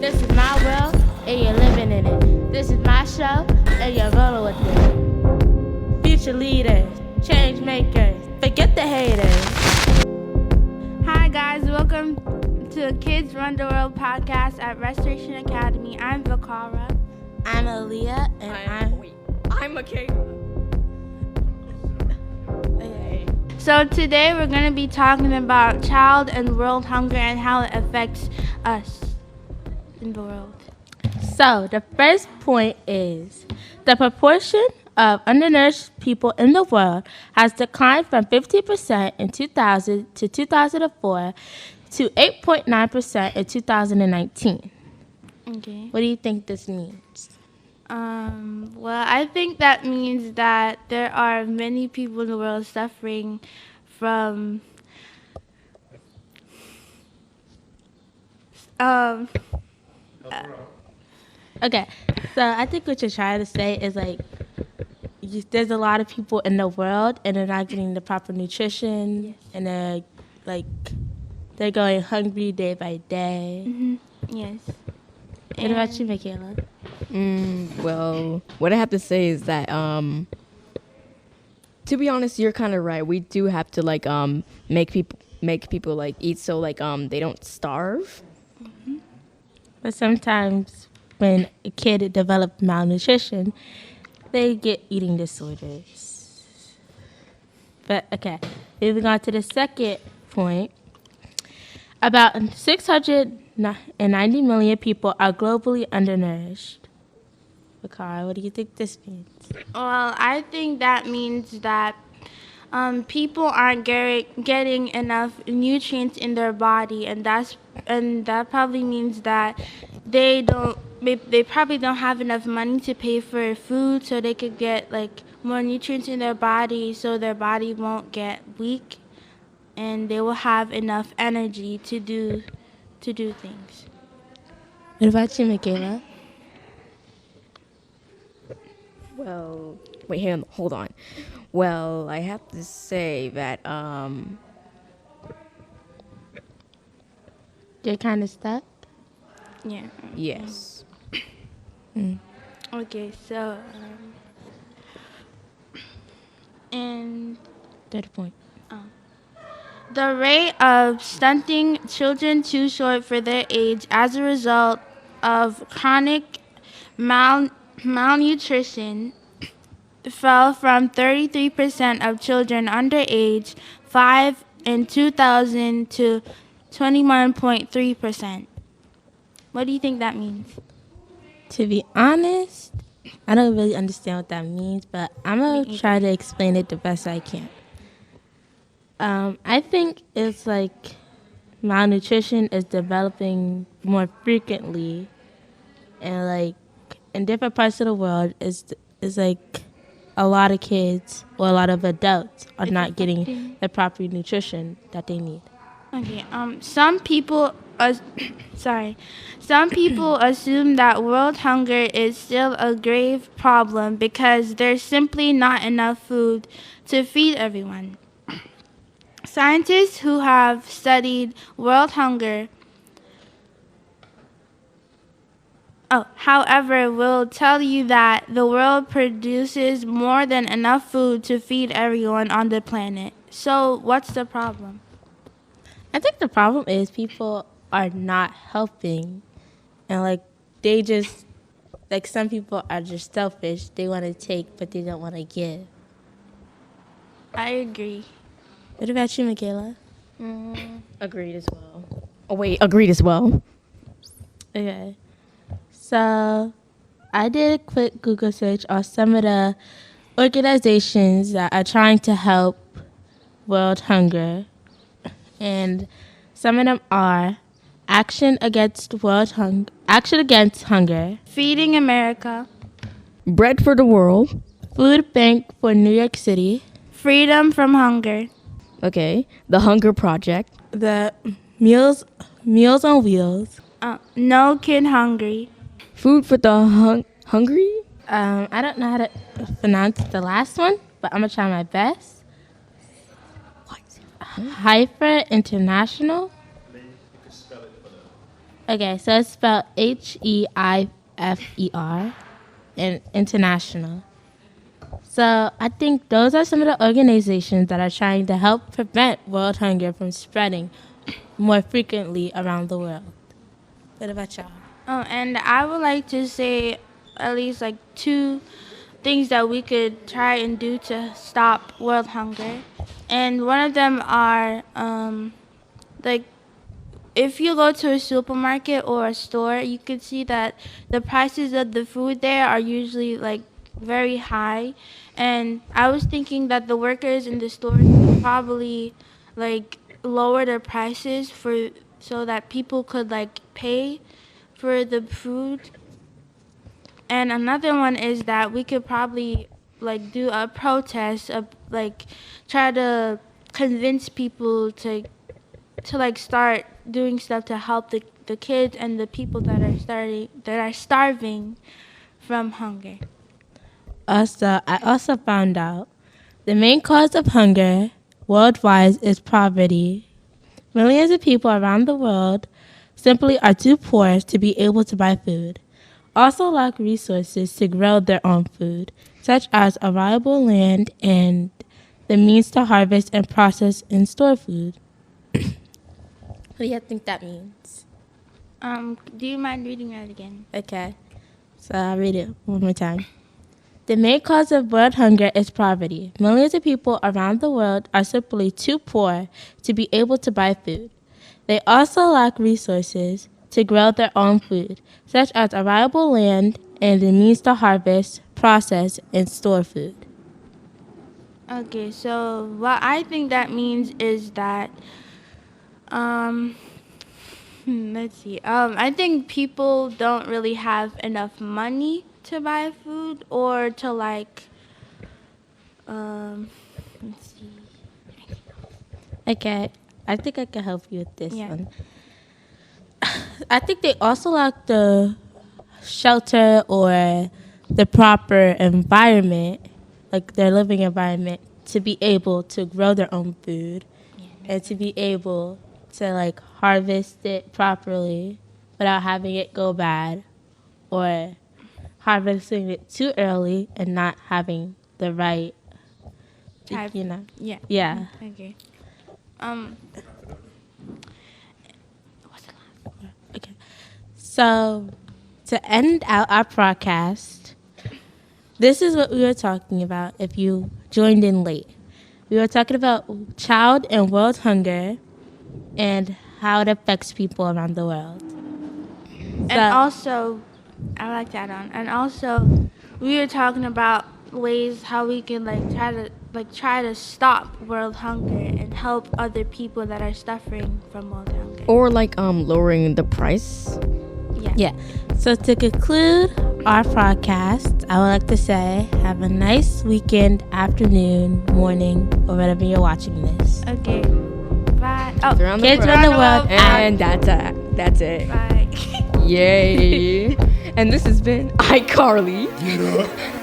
This is my world, and you're living in it. This is my show, and you're rolling with it. Future leaders, change makers, forget the haters. Hi guys, welcome to Kids Run the World podcast at Restoration Academy. I'm Vakara. I'm Aaliyah, and I'm Michaela. Okay. So today we're going to be talking about child and world hunger and how it affects us in the world. So the first point is the proportion of undernourished people in the world has declined from 50% in 2000 to 2004 to 8.9% in 2019. Okay. What do you think this means? Well, I think that means that there are many people in the world suffering from okay, so I think what you're trying to say is like there's a lot of people in the world and they're not getting the proper nutrition. Yes. And they're going hungry day by day. Mm-hmm. Yes. What about you, Michaela? Well, what I have to say is that, to be honest, you're kind of right. We do have to make people like eat so they don't starve. Mm-hmm. But sometimes when a kid develops malnutrition, they get eating disorders. But okay, moving on to the second point. About 690 million people are globally undernourished. Vakara, what do you think this means? Well, I think that means that people aren't getting enough nutrients in their body, and that probably means that they probably don't have enough money to pay for food, so they could get more nutrients in their body, so their body won't get weak, and they will have enough energy to do things. What about you, Michaela? Well, wait, hold on. Well, I have to say that you're kind of stuck? Yeah. Yes. Okay, so and third point. The rate of stunting children too short for their age as a result of chronic malnutrition fell from 33% of children under age 5 in 2000 to 21.3%. What do you think that means? To be honest, I don't really understand what that means, but I'm going to try to explain it the best I can. I think it's like malnutrition is developing more frequently, and in different parts of the world is like a lot of kids or a lot of adults are not getting the proper nutrition that they need. Okay. Some people assume that world hunger is still a grave problem because there's simply not enough food to feed everyone. Scientists who have studied world hunger, however, will tell you that the world produces more than enough food to feed everyone on the planet. So what's the problem? I think the problem is people are not helping, and they just some people are just selfish. They want to take, but they don't want to give. I agree. What about you, Michaela? Agreed as well. Oh wait, agreed as well. Okay. So I did a quick Google search on some of the organizations that are trying to help world hunger. And some of them are Action Against Hunger, Feeding America, Bread for the World, Food Bank for New York City, Freedom from Hunger. Okay, the Hunger Project, the Meals on Wheels, No Kid Hungry, Food for the Hungry. I don't know how to pronounce the last one, but I'm gonna try my best. Heifer International. Okay, so it's spelled HEIFER and international. So I think those are some of the organizations that are trying to help prevent world hunger from spreading more frequently around the world. What about y'all? And I would like to say at least like two things that we could try and do to stop world hunger. And one of them are like if you go to a supermarket or a store, you could see that the prices of the food there are usually like very high. And I was thinking that the workers in the stores would probably like lower their prices for so that people could like pay for the food. And another one is that we could probably like do a protest of like try to convince people to like start doing stuff to help the kids and the people that are starving from hunger. Also, I also found out the main cause of hunger worldwide is poverty. Millions of people around the world simply are too poor to be able to buy food. Also lack resources to grow their own food, such as arable land and the means to harvest and process and store food. What do you think that means? Do you mind reading that again? Okay, so I'll read it one more time. The main cause of world hunger is poverty. Millions of people around the world are simply too poor to be able to buy food. They also lack resources to grow their own food, such as arable land and the means to harvest, process, and store food. Okay, so what I think that means is that let's see. I think people don't really have enough money to buy food or to like let's see. Okay, I think I can help you with this Yeah. one. I think they also lack the shelter or the proper environment, like their living environment, to be able to grow their own food and to be able to like harvest it properly without having it go bad or harvesting it too early and not having the right, Type. you know. Yeah. Yeah. Okay. Okay. So, to end out our podcast, this is what we were talking about if you joined in late. We were talking about child and world hunger and how it affects people around the world. And also, I like that on. And also, we were talking about ways how we can try to stop world hunger and help other people that are suffering from world hunger. Or like lowering the price. Yeah. So to conclude our podcast, I would like to say have a nice weekend, afternoon, morning, or whenever you're watching this. Okay. Bye. Oh, Around the Kids world. around the world. And that's it. bye. Yay. And this has been iCarly. Get up.